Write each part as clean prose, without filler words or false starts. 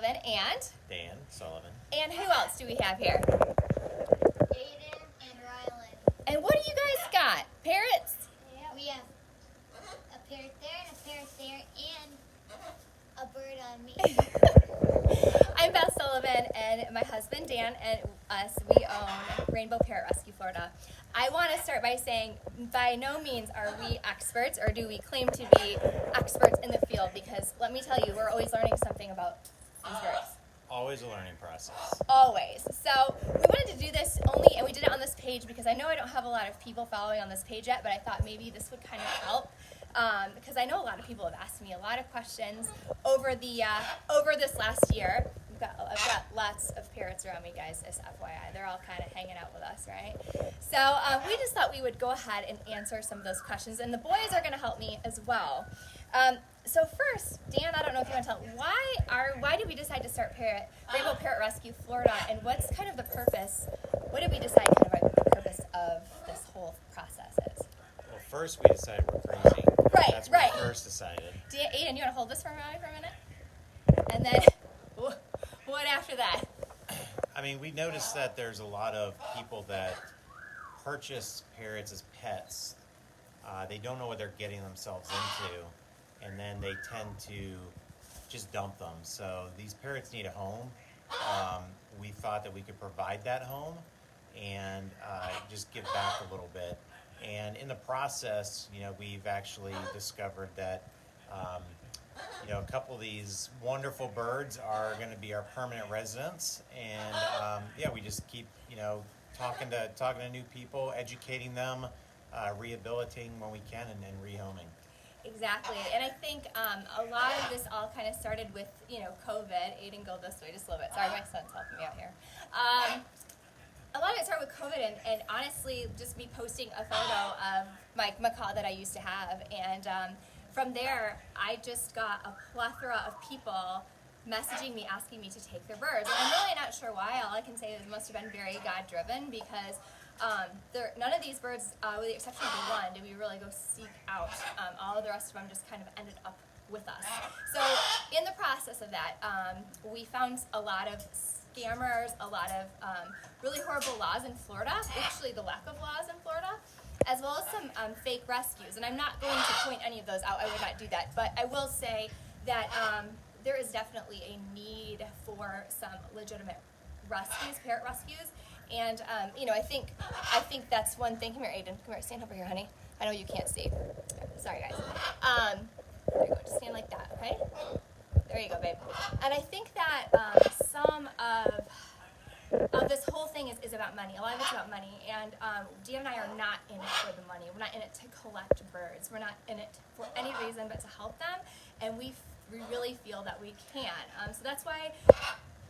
Sullivan and Dan Sullivan. And who else do we have here? Aiden and Rylan. And what do you guys got? Parrots? Yeah. We have a parrot there and a parrot there and a bird on me. I'm Beth Sullivan, and my husband Dan and us, we own Rainbow Parrot Rescue Florida. I want to start by saying, by no means are we experts, or do we claim to be experts in the field, because let me tell you, we're always learning something about these birds. Always a learning process. Always. So we wanted to do this only, and we did it on this page because I know I don't have a lot of people following on this page yet, but I thought maybe this would kind of help. Because I know a lot of people have asked me a lot of questions over this last year. I've got lots of parrots around me, guys, as FYI. They're all kind of hanging out with us, right? So we just thought we would go ahead and answer some of those questions, and the boys are going to help me as well. So first, Dan, I don't know if you want to tell, why did we decide to start Rainbow Parrot Rescue Florida, and what's kind of the purpose? What did we decide kind of the purpose of this whole process is? Well, first we decided we're crazy. Right, That's what right. we first decided. Aiden, you want to hold this for me for a minute? And then, what after that? I mean, we noticed that there's a lot of people that purchase parrots as pets. They don't know what they're getting themselves into, and then they tend to just dump them. So these parrots need a home. We thought that we could provide that home and just give back a little bit. And in the process, we've actually discovered that a couple of these wonderful birds are going to be our permanent residents, and we just keep talking to new people, educating them, rehabilitating when we can, and rehoming. Exactly, and I think a lot of this all kind of started with COVID. Aiden, go this way just a little bit. Sorry, my son's helping me out here. A lot of it started with COVID, and honestly, just me posting a photo of my macaw that I used to have, and from there, I just got a plethora of people messaging me, asking me to take their birds. And I'm really not sure why. All I can say is it must have been very God-driven, because none of these birds, with the exception of the one, did we really go seek out. All of the rest of them just kind of ended up with us. So in the process of that, we found a lot of scammers, a lot of really horrible laws in Florida, actually the lack of laws in Florida, as well as some fake rescues. And I'm not going to point any of those out. I would not do that. But I will say that there is definitely a need for some legitimate rescues, parrot rescues. And I think that's one thing. Come here, Aiden. Come here. Stand over here, honey. I know you can't see. Sorry, guys. There you go. Just stand like that, okay? There you go, babe. And I think that some of this whole thing is about money. A lot of it's about money. And Dan and I are not in it for the money. We're not in it to collect birds. We're not in it for any reason but to help them. And we really feel that we can. So that's why,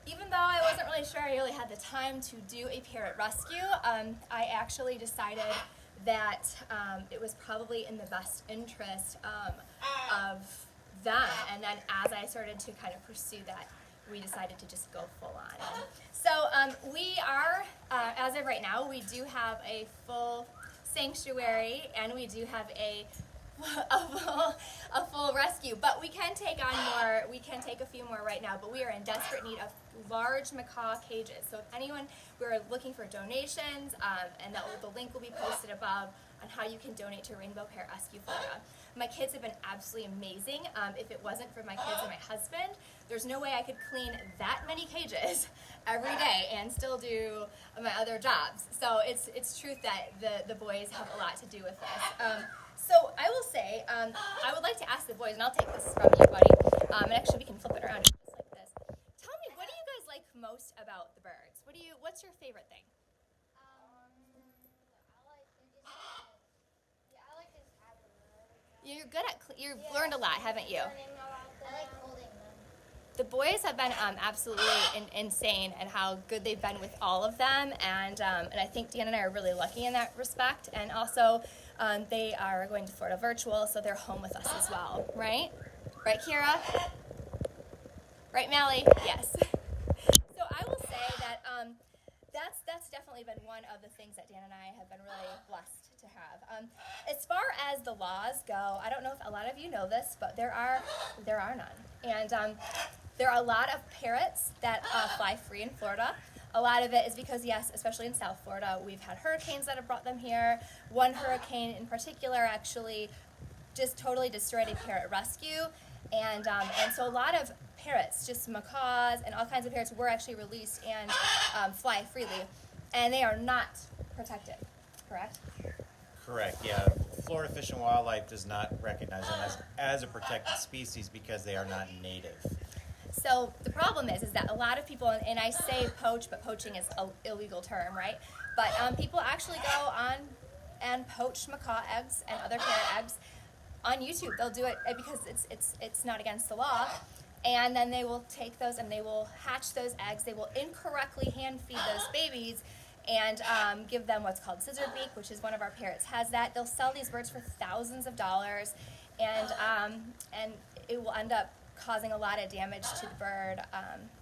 even though I wasn't really sure I really had the time to do a parrot rescue, I actually decided that it was probably in the best interest of them. And then as I started to kind of pursue that, we decided to just go full on. So we are, as of right now, we do have a full sanctuary, and we do have a full rescue, but we can take on more. We can take a few more right now, but we are in desperate need of large macaw cages. So if anyone, we're looking for donations, and the link will be posted above on how you can donate to Rainbow Parrot Rescue Florida. My kids have been absolutely amazing. If it wasn't for my kids and my husband, there's no way I could clean that many cages every day and still do my other jobs. So it's truth that the boys have a lot to do with this. So I will say, I would like to ask the boys, and I'll take this from you, buddy, and actually we can flip it around just like this. Tell me, what do you guys like most about the birds? What's your favorite thing? You're good you've learned a lot, haven't you? I like holding them. The boys have been absolutely insane at how good they've been with all of them, and I think Dan and I are really lucky in that respect. And also, they are going to Florida virtual, so they're home with us as well, right? Right, Kira? Right, Mally? Yes. So I will say that that's definitely been one of the things that Dan and I have been really blessed to have. As far as the laws go, I don't know if a lot of you know this, but there are none. And There are a lot of parrots that fly free in Florida. A lot of it is because, yes, especially in South Florida, we've had hurricanes that have brought them here. One hurricane in particular actually just totally destroyed a parrot rescue. And so a lot of parrots, just macaws and all kinds of parrots, were actually released and fly freely. And they are not protected, correct? Correct, yeah. Florida Fish and Wildlife does not recognize them as a protected species because they are not native. So the problem is that a lot of people, and I say poach, but poaching is an illegal term, right? But people actually go on and poach macaw eggs and other parrot eggs on YouTube. They'll do it because it's not against the law. And then they will take those and they will hatch those eggs. They will incorrectly hand feed those babies and give them what's called scissor beak, which is one of our parrots has that. They'll sell these birds for thousands of dollars, and it will end up causing a lot of damage to the bird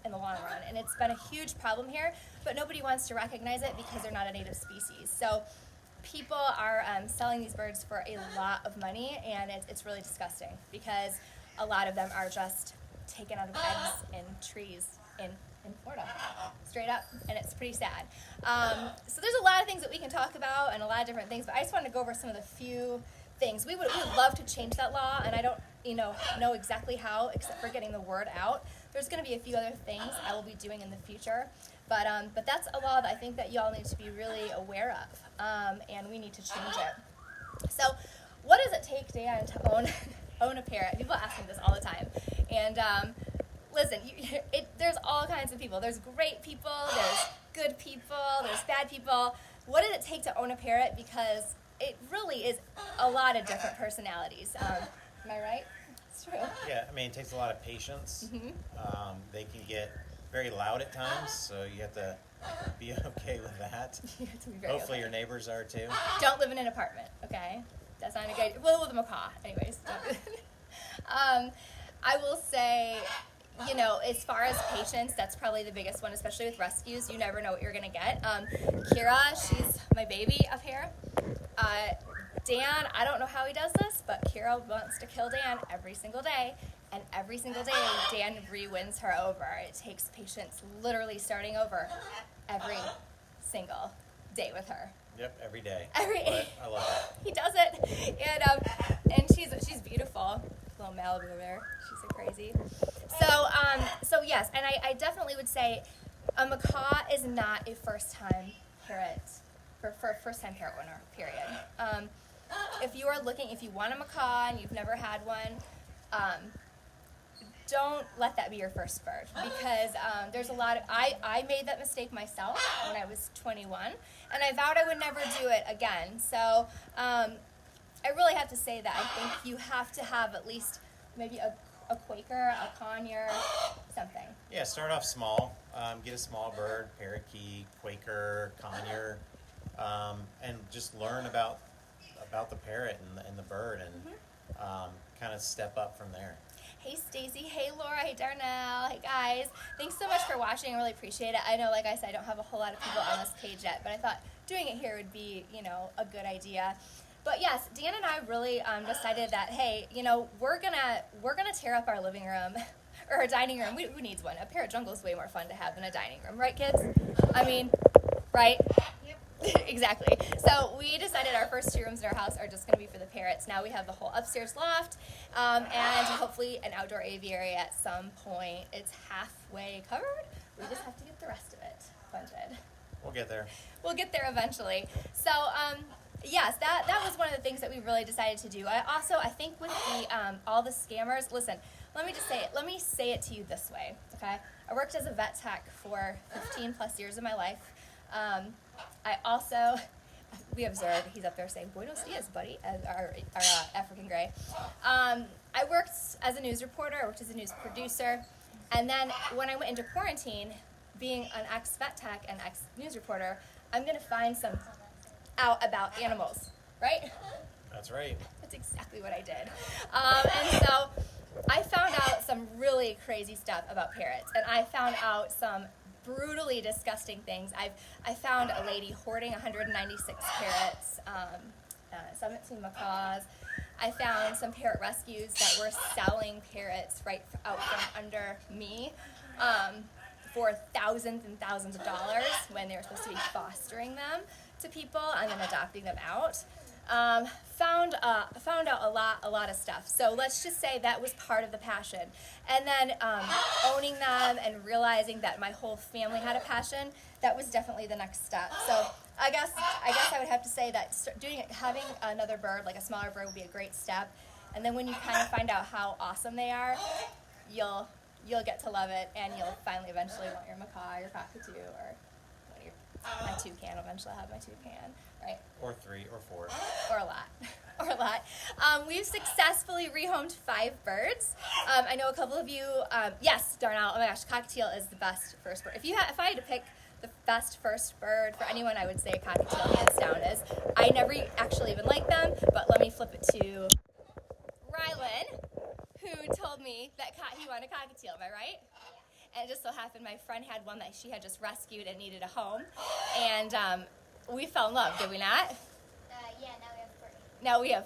in the long run. And it's been a huge problem here, but nobody wants to recognize it because they're not a native species. So people are selling these birds for a lot of money, and it's really disgusting because a lot of them are just taken out of eggs in trees in Florida, straight up, and it's pretty sad. So there's a lot of things that we can talk about and a lot of different things, but I just wanted to go over some of the few things. We would love to change that law, and I don't know exactly how, except for getting the word out. There's going to be a few other things I will be doing in the future, but that's a law that I think that y'all need to be really aware of, and we need to change it. So what does it take, Dan, to own a parrot? People ask me this all the time, and listen, there's all kinds of people. There's great people, there's good people, there's bad people. What does it take to own a parrot? Because it really is a lot of different personalities. Am I right? It's true. Yeah, I mean, it takes a lot of patience. Mm-hmm. They can get very loud at times, so you have to be okay with that. You have to be very Hopefully okay. your neighbors are too. Don't live in an apartment, okay? That's not a good idea. Well, with a macaw, anyways. I will say, as far as patience, that's probably the biggest one, especially with rescues. You never know what you're going to get. Kira, she's my baby up here. Dan, I don't know how he does this, but Kira wants to kill Dan every single day. And every single day, Dan re-wins her over. It takes patience, literally starting over every single day with her. Yep, every day. Every I love that. He does it, and she's beautiful. Little Malibu over there. She's so crazy. So yes, and I definitely would say a macaw is not a first-time parrot for first-time parrot owner. Period. If you want a macaw and you've never had one, don't let that be your first bird, because there's a lot of, I made that mistake myself when I was 21, and I vowed I would never do it again. So I really have to say that I think you have to have at least maybe a Quaker, a conure, something. Yeah, start off small. Get a small bird, parakeet, Quaker, conure, and just learn about the parrot and the bird, and kind of step up from there. Hey Stacy, hey Laura, hey Darnell, hey guys. Thanks so much for watching. I really appreciate it. I know, like I said, I don't have a whole lot of people on this page yet, but I thought doing it here would be, a good idea. But yes, Dan and I really decided that, hey, we're gonna tear up our living room or our dining room. Who needs one? A parrot jungle is way more fun to have than a dining room, right, kids? I mean, right? Yep. Exactly. So we decided our first 2 rooms in our house are just going to be for the parrots. Now we have the whole upstairs loft, and hopefully an outdoor aviary at some point. It's halfway covered. We just have to get the rest of it funded. We'll get there. We'll get there eventually. So, yes, that was one of the things that we really decided to do. I think with the all the scammers, listen, let me say it to you this way, okay? I worked as a vet tech for 15 plus years of my life. I also, we observed, he's up there saying, Buenos dias, buddy, as our African gray. I worked as a news reporter, I worked as a news producer, and then when I went into quarantine, being an ex-vet tech and ex-news reporter, I'm going to find some out about animals, right? That's right. That's exactly what I did. And so I found out some really crazy stuff about parrots, and I found out some brutally disgusting things. I found a lady hoarding 196 parrots, 17 macaws, I found some parrot rescues that were selling parrots right out from under me for thousands and thousands of dollars when they were supposed to be fostering them to people and then adopting them out. Found out a lot of stuff. So let's just say that was part of the passion. And then owning them and realizing that my whole family had a passion, that was definitely the next step. So I guess I would have to say that having another bird, like a smaller bird, would be a great step. And then when you kind of find out how awesome they are, you'll get to love it, and you'll finally eventually want your macaw, your cockatoo, or my toucan. Eventually I'll have my toucan, right? Or 3 or 4. Or a lot. Or a lot. We've successfully rehomed 5 birds. I know a couple of you, yes, Darnell, oh my gosh, cockatiel is the best first bird. If I had to pick the best first bird for anyone, I would say cockatiel, hands down is. I never actually even liked them, but let me flip it to Rylan, who told me that he wanted a cockatiel, am I right? And it just so happened my friend had one that she had just rescued and needed a home. And we fell in love, did we not? Yeah, now we have 3. Now we have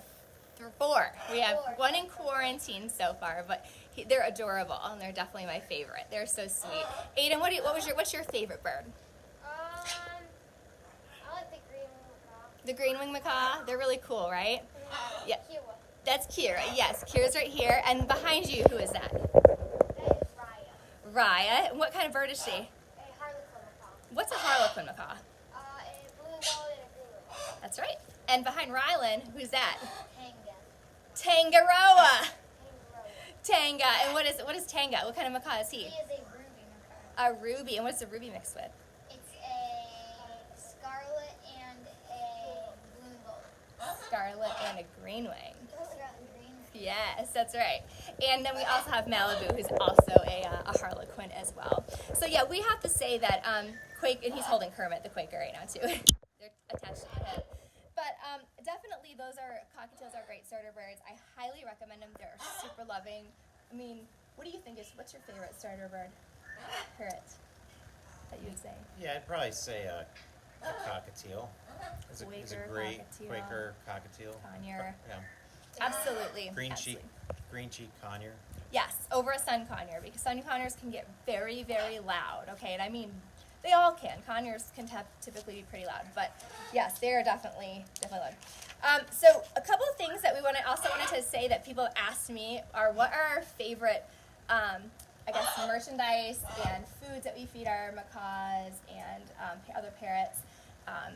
4. We have 4. 1 in quarantine so far, but they're adorable, and they're definitely my favorite. They're so sweet. Aiden, what's your favorite bird? I like the green macaw. The green wing macaw? They're really cool, right? Yeah. Kira. That's Kira. Yes, Kira's right here. And behind you, who is that? That is Raya. Raya. And what kind of bird is she? A harlequin macaw. What's a harlequin macaw? A blue and gold and a blue. That's right. And behind Rylan, who's that? Tanga. Tangaroa. Kangaroo. Tanga. And what is Tanga? What kind of macaw is he? He is a ruby macaw. A ruby. And what's the ruby mixed with? It's a scarlet and a blue and gold. Scarlet and a green wing. Scarlet and green. Yes, that's right. And then we also have Malibu, who's also a harlequin as well. So yeah, we have to say that Quake, and he's holding Kermit the Quaker right now too. They're attached to him. But definitely cockatiels are great starter birds. I highly recommend them. They're super loving. I mean, what's your favorite starter bird? Parrot, that you would say? Yeah, I'd probably say a cockatiel. It's a great cockatiel. Quaker cockatiel. Conure. Yeah. Absolutely. Green Absolutely. cheek conure. Yes, over a sun conure, because sun conures can get very, very loud, okay? And I mean, they all can. Conures can typically be pretty loud, but yes, they are definitely loud. So a couple of things that we also wanted to say that people have asked me are, what are our favorite, merchandise and foods that we feed our macaws and other parrots.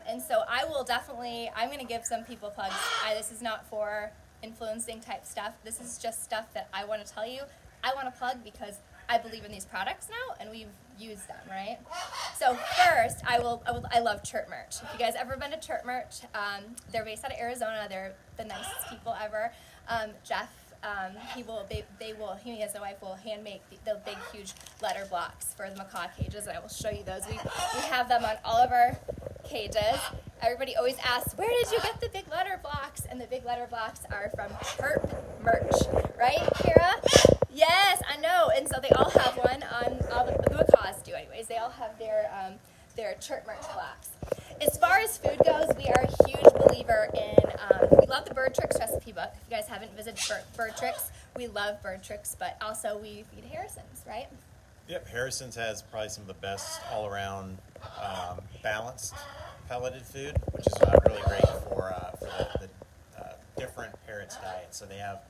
And so I'm going to give some people plugs. This is not for influencing type stuff. This is just stuff that I want to tell you. I want to plug because I believe in these products now, and we've used them, right? So first, I love Chirp Merch. If you guys ever been to Chirp Merch, they're based out of Arizona. They're the nicest people ever. Jeff, he and his wife will hand make the big, huge letter blocks for the macaw cages, and I will show you those. We have them on all of our cages. Everybody always asks, where did you get the big letter blocks? And the big letter blocks are from Chirp Merch, right, Kira? Yes, I know. And so they all have one on, all the macaws do anyways. They all have their Chirp Merch blocks. As far as food goes, we are a huge believer in, we love the Bird Tricks recipe book. If you guys haven't visited Bird Tricks, we love Bird Tricks, but also we feed Harrison's, right? Yep, Harrison's has probably some of the best all-around balanced pelleted food, which is really great for the different parrots' diet. So they have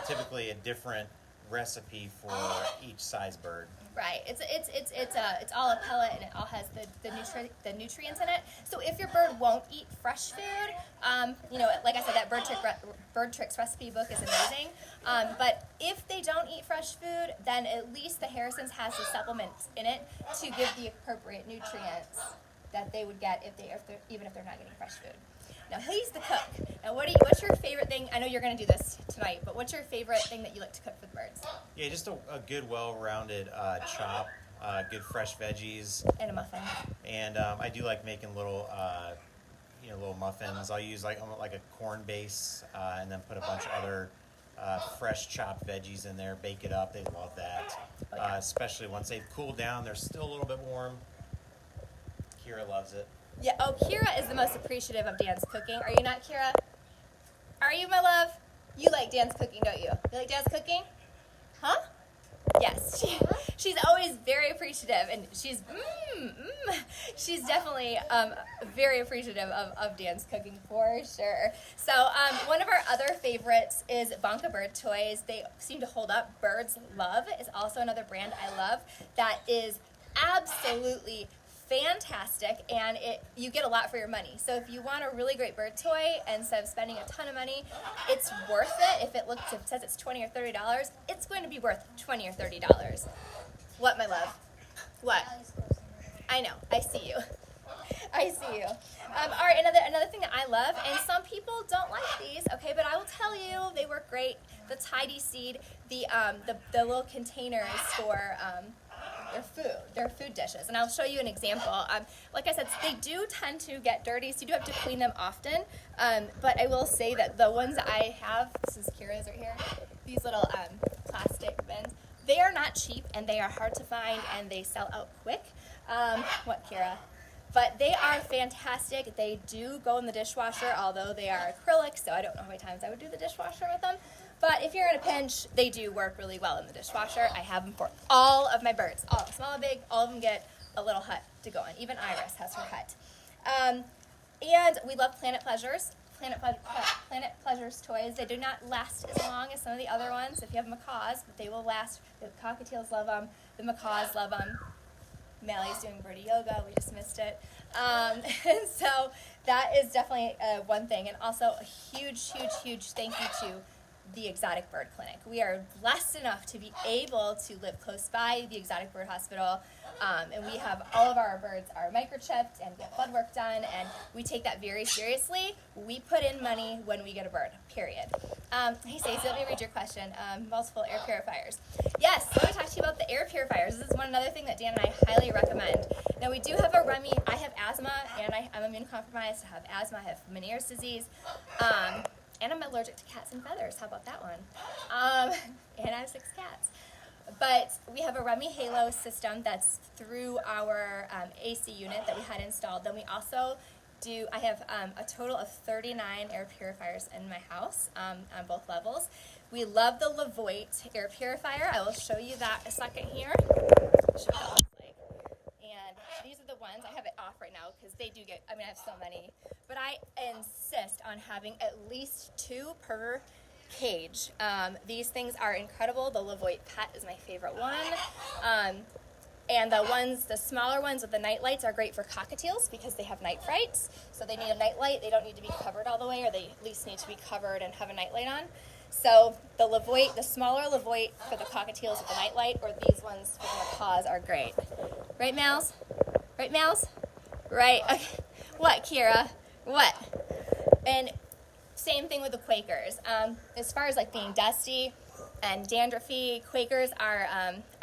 typically a different recipe for each size bird. Right. It's all a pellet, and it all has the nutrients in it. So if your bird won't eat fresh food, like I said, that Bird Tricks recipe book is amazing. But if they don't eat fresh food, then at least the Harrison's has the supplements in it to give the appropriate nutrients that they would get even if they're not getting fresh food. Now he's the cook. Now what's your favorite thing? I know you're going to do this tonight, but what's your favorite thing that you like to cook for the birds? Yeah, just a good, well-rounded chop, good fresh veggies, And a muffin. and I do like making little muffins. I'll use like a corn base, and then put a bunch of other fresh chopped veggies in there. Bake it up. They love that, Oh, yeah. especially once they've cooled down. They're still a little bit warm. Kira loves it. Yeah, Kira is the most appreciative of Dan's cooking. Are you not, Kira? Are you, my love? You like Dan's cooking, don't you? You like Dan's cooking? Huh? Yes, she's always very appreciative, and she's definitely very appreciative of Dan's cooking for sure. So one of our other favorites is Bonka Bird Toys. They seem to hold up. Birds Love is also another brand I love that is absolutely fantastic, and you get a lot for your money. So if you want a really great bird toy, instead of spending a ton of money, it's worth it. If it says it's $20 or $30, it's going to be worth $20 or $30. What, my love? What? I know. I see you. I see you. All right, another thing that I love, and some people don't like these, okay, but I will tell you, they work great. The Tidy Seed, the little containers for their food dishes, and I'll show you an example. Like I said, they do tend to get dirty, so you do have to clean them often, but I will say that the ones that I have, this is Kira's right here, these little plastic bins, they are not cheap, and they are hard to find, and they sell out quick. What, Kira? But they are fantastic. They do go in the dishwasher, although they are acrylic, so I don't know how many times I would do the dishwasher with them. But if you're in a pinch, they do work really well in the dishwasher. I have them for all of my birds. All small and big, all of them get a little hut to go in. Even Iris has her hut. And we love Planet Pleasures. Planet Pleasures toys. They do not last as long as some of the other ones. If you have macaws, but they will last. The cockatiels love them. The macaws love them. Mally's doing birdie yoga. We just missed it. And so that is definitely one thing. And also a huge, huge, huge thank you to the Exotic Bird Clinic. We are blessed enough to be able to live close by the Exotic Bird Hospital, and we have all of our birds are microchipped and get blood work done, and we take that very seriously. We put in money when we get a bird, period. Hey Stacey, let me read your question. Multiple air purifiers. Yes, let me talk to you about the air purifiers. This is another thing that Dan and I highly recommend. Now we do have a Remy. I have asthma, and I'm immunocompromised. I have asthma. I have Meniere's disease. And I'm allergic to cats and feathers. How about that one? And I have 6 cats. But we have a Remy Halo system that's through our AC unit that we had installed. Then we also I have a total of 39 air purifiers in my house on both levels. We love the Levoit air purifier. I will show you that a second here. Show you what it looks like. And these are the ones, I have it off right now because they do get, I have so many. But I insist on having at least 2 per cage. These things are incredible. The Levoit Pet is my favorite one. And the smaller ones with the night lights are great for cockatiels because they have night frights. So they need a night light. They don't need to be covered all the way, or they at least need to be covered and have a night light on. So the smaller Levoit for the cockatiels with the night light, or these ones for the macaws are great. Right, Mals? Right, Mals? Right. Okay. What, Kira? What? And same thing with the Quakers. As far as being dusty and dandruffy, Quakers are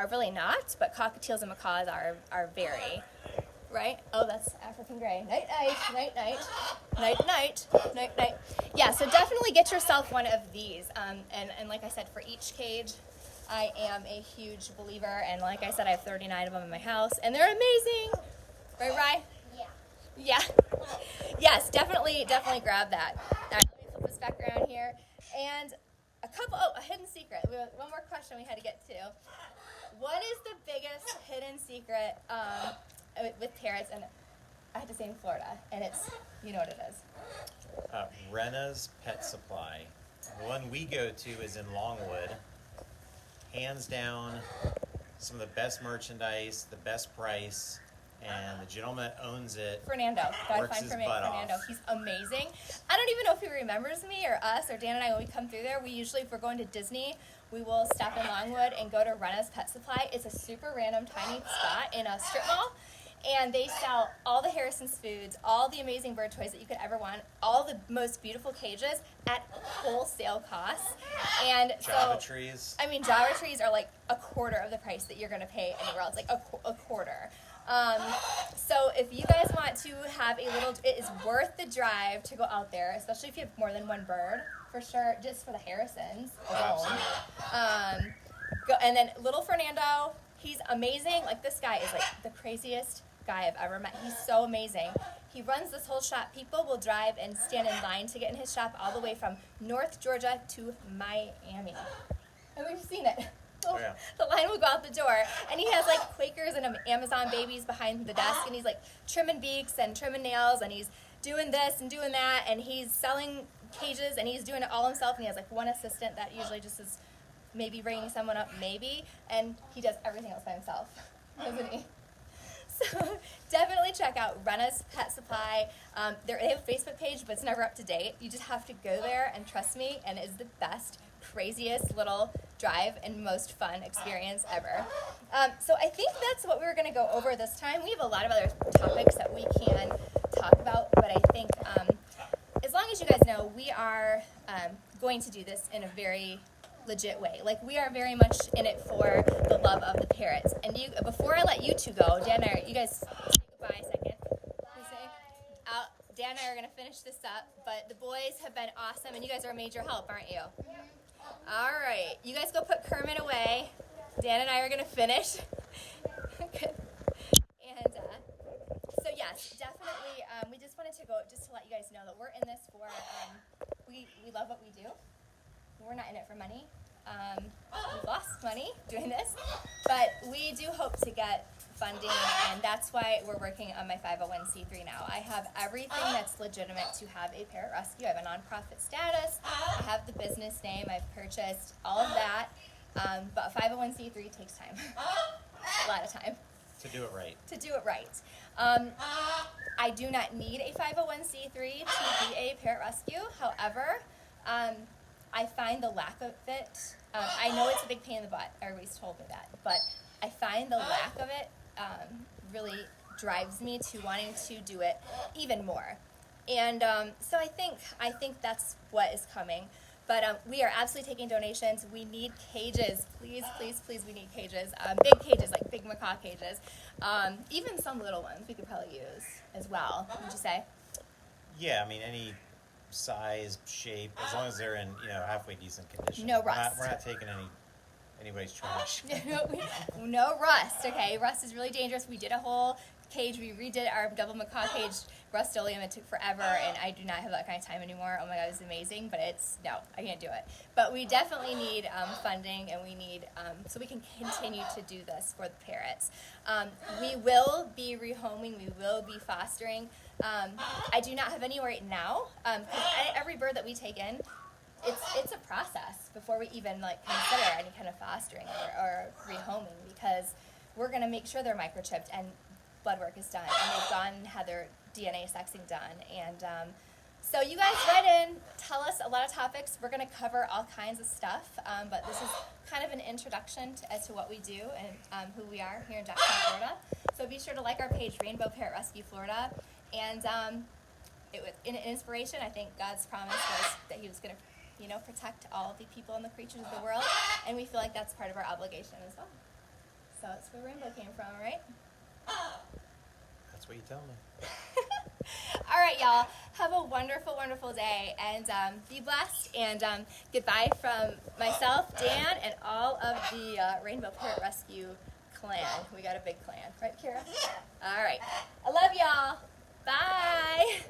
really not, but cockatiels and macaws are very. Right? Oh, that's African gray. Night, night, night, night, night, night, night, night. Yeah, so definitely get yourself one of these. And like I said, for each cage, I am a huge believer. And like I said, I have 39 of them in my house, and they're amazing. Right, Rye? Yeah. Yes, definitely grab that. All right, let me flip this back around here. And a hidden secret. We have one more question we had to get to. What is the biggest hidden secret with parrots? And I had to say in Florida, and it's, you know what it is. Rena's Pet Supply. The one we go to is in Longwood. Hands down, some of the best merchandise, the best price. And the gentleman that owns it, Fernando. Gotta works find his for me, butt Fernando. off. He's amazing. I don't even know if he remembers me or us or Dan and I when we come through there. We usually, if we're going to Disney, we will stop in Longwood and go to Rena's Pet Supply. It's a super random, tiny spot in a strip mall. And they sell all the Harrison's foods, all the amazing bird toys that you could ever want, all the most beautiful cages at wholesale costs. And Java trees. Java trees are like a quarter of the price that you're going to pay anywhere else, like a quarter. So if you guys want to have it is worth the drive to go out there, especially if you have more than one bird, for sure, just for the Harrisons alone. And then little Fernando, he's amazing. Like, this guy is like the craziest guy I've ever met. He's so amazing. He runs this whole shop. People will drive and stand in line to get in his shop all the way from North Georgia to Miami. And we've seen it. Oh, yeah. The line will go out the door, and he has like Quakers and Amazon babies behind the desk, and he's like trimming beaks and trimming nails, and he's doing this and doing that, and he's selling cages, and he's doing it all himself, and he has like one assistant that usually just is maybe ringing someone up, maybe, and he does everything else by himself, doesn't he? So definitely check out Rena's Pet Supply. They have a Facebook page, but it's never up to date. You just have to go there and trust me, and it's the best, craziest little drive and most fun experience ever. So I think that's what we were going to go over this time. We have a lot of other topics that we can talk about, but I think as long as you guys know, we are going to do this in a very legit way. Like, we are very much in it for the love of the parrots. And you, before I let you two go, Dan and I, you guys say goodbye a second. Dan and I are going to finish this up, but the boys have been awesome, and you guys are a major help, aren't you? All right, you guys go put Kermit away. Dan and I are going to finish. And so yes, definitely, we just wanted to go just to let you guys know that we're in this for, we love what we do. We're not in it for money. We've lost money doing this, but we do hope to get funding, and that's why we're working on my 501c3 now. I have everything that's legitimate to have a parrot rescue. I have a nonprofit status. I have the business name. I've purchased all of that, but 501c3 takes time, a lot of time. To do it right. To do it right. I do not need a 501c3 to be a parrot rescue. However, I find the lack of it, I know it's a big pain in the butt, everybody's told me that, but I find the lack of it really drives me to wanting to do it even more. And so I think that's what is coming. But we are absolutely taking donations. We need cages. Please, please, please, we need cages. Big cages, like big macaw cages. Even some little ones we could probably use as well, would you say? Yeah, I mean, any size, shape, as long as they're in, halfway decent condition. No rust. We're not taking anybody's trash. No rust, okay? Rust is really dangerous. We did a whole cage. We redid our double macaw cage, Rust-Oleum. It took forever, and I do not have that kind of time anymore. Oh my God, it was amazing, but no, I can't do it. But we definitely need funding, and we need, so we can continue to do this for the parrots. We will be rehoming. We will be fostering. I do not have any right now, because every bird that we take in, it's a process before we even consider any kind of fostering or rehoming, because we're going to make sure they're microchipped and blood work is done, and they've gone and had their DNA sexing done. And so you guys write in, tell us a lot of topics. We're going to cover all kinds of stuff, but this is kind of an introduction as to what we do and who we are here in Jackson, Florida. So be sure to like our page, Rainbow Parrot Rescue Florida. And it was an inspiration. I think God's promise was that He was going to protect all of the people and the creatures of the world, and we feel like that's part of our obligation as well. So that's where Rainbow came from, right? That's what you tell me. All right, y'all. Have a wonderful, wonderful day, and be blessed. And goodbye from myself, Dan, and all of the Rainbow Parrot Rescue clan. We got a big clan, right, Kara? All right. I love y'all. Bye.